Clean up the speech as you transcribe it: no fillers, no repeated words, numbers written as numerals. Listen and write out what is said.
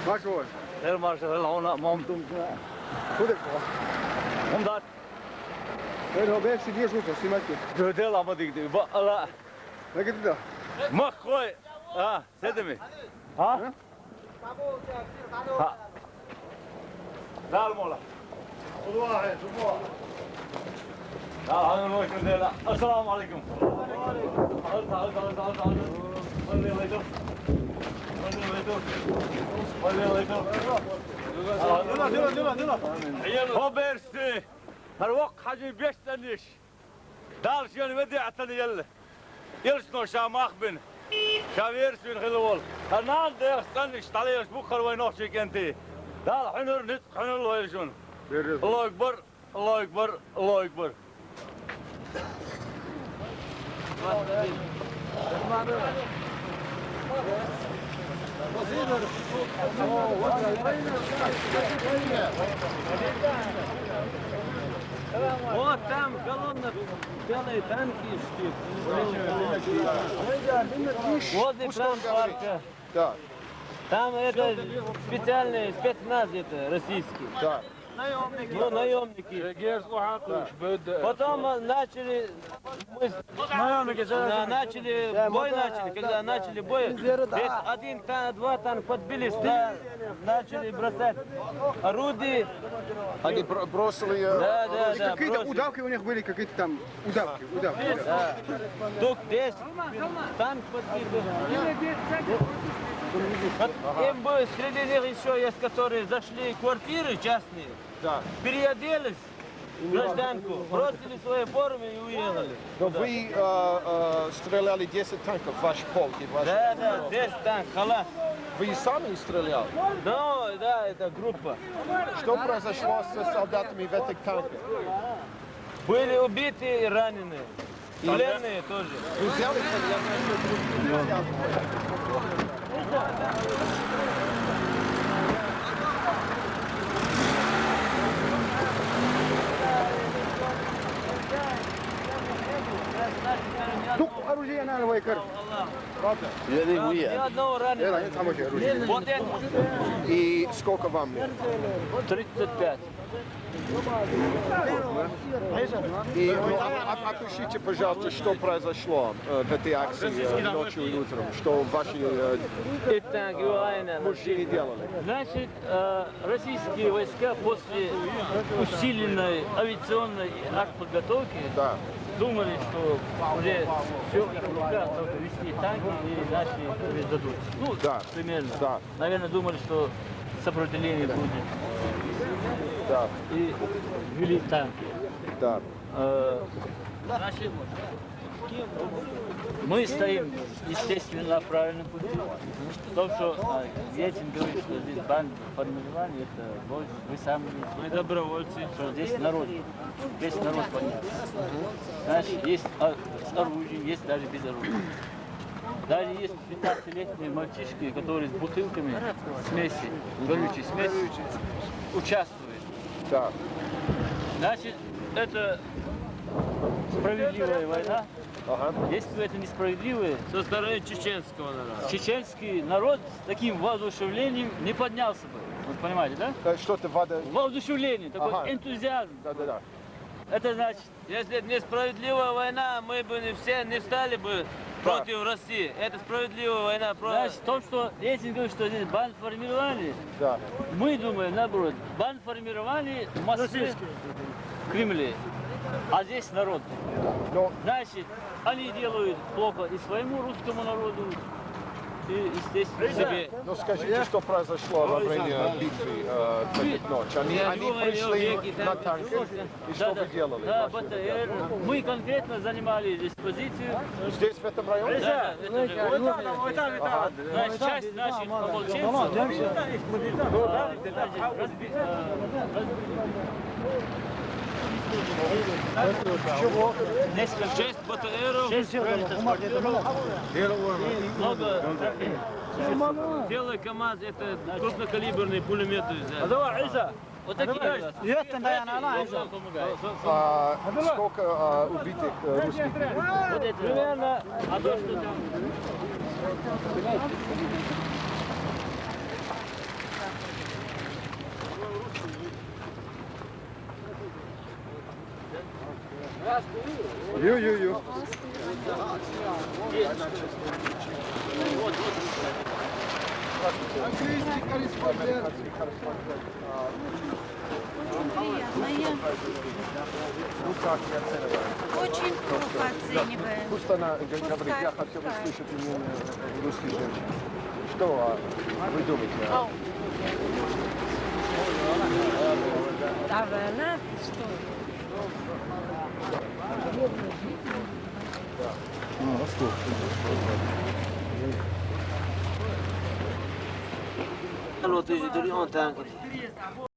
Varsågod. Her marschall ona momtum. Kуда ko? Omdat Ver ho beksi dio suto simaki. dela madik ba ala. Lekker dit. Mag gooi. Ah, zet hem. Ha? Ha. Daar mola. Wallahi, subhan. Ja, hangen nooit van dela. Assalamu alaikum. هو بيرسي هالوقت حاجة بيشتنش دارش يعني بدي اعتني يلا يرسنو شاماخ بن شافيرسي خلول هنان ده يستنش طاليش بكر وينوشك انتي دار حنر نتق حنر ويرشون الله اكبر الله اكبر الله اكبر Вот там колонна, белые танки шли. Вот экран парка. Да, Там это специальный спецназ это российский. да. Ну, наемники. Потом начали, начали бой начали, когда начали бой, ведь один, два танк подбились, начали бросать орудия. Они бросили... Да, Какие-то бросили. удавки у них были, какие-то там удавки. Да. Тут 10 танк подбитый. Вот им бы среди них еще есть, которые зашли в квартиры частные, Да. переоделись в гражданку, бросили свои формы и уехали. Но вы стреляли 10 танков в ваш полк и ваш... Да, 10 танк, халас. Вы сами стреляли? Ну, да, это группа. Что произошло с солдатами в этих танках? Были убиты и раненые. И пленные тоже. Вы взяли Тук оружие на Вайкар. Ни одного раненого. Это там оружие. Вот это. И сколько вам лет? 35. И опишите, пожалуйста, что произошло в этой акции ночью и утром, что ваши И танки, и война. мужчины делали. Значит, российские войска после усиленной авиационной артподготовки Да. думали, что уже все в их руках, только вести танки и наши сдадут. Ну, Да. примерно. Да. Наверное, думали, что сопротивление будет. Да, И ввели танки. да. Значит, мы стоим, естественно, на правильном пути. В том, что Ельцин говорит, что здесь банда формирования, это вы сами, мы добровольцы, что здесь народ, весь народ поднялся. Значит, есть с оружием, есть даже без оружия. Даже есть 15-летние мальчишки, которые с бутылками смеси, горючей смеси, участвуют. Да. Значит, это справедливая война. Ага. Если бы это несправедливое, со стороны чеченского народа. Чеченский народ с таким воодушевлением не поднялся бы. Вы понимаете, да? Что-то вода... Воодушевление, такой Ага. энтузиазм. Да. Это значит, если это несправедливая война, мы бы все не стали бы против России. Это справедливая война против... Значит, в том, что Ельцин говорит, что здесь бандформирование, Да. мы думаем, наоборот, бандформирование в Москве, в Кремле, а здесь народ. Но Значит, они делают плохо и своему русскому народу, и, естественно, себе. Ну скажите, что произошло во время битвы в эту ночь? Они пришли на танках, и что вы делали? Да, ваши БТР. ребята? Мы конкретно занимали здесь позицию. Здесь, в этом районе? Да, это же Значит, часть наших ополченцев несколько 6 БТРов, много трофеев. Белый КамАЗ, это крупнокалиберные пулеметы взяли. Вот такие. Сколько убитых русских? Вот это примерно, а то, что там... Ю-ю-ю. Английский корреспондент. Приятно. Очень плохо оцениваем. Пусть она говорит, я хотел бы слышать именно русских женщин. Что вы думаете? А она что? Låter ju inte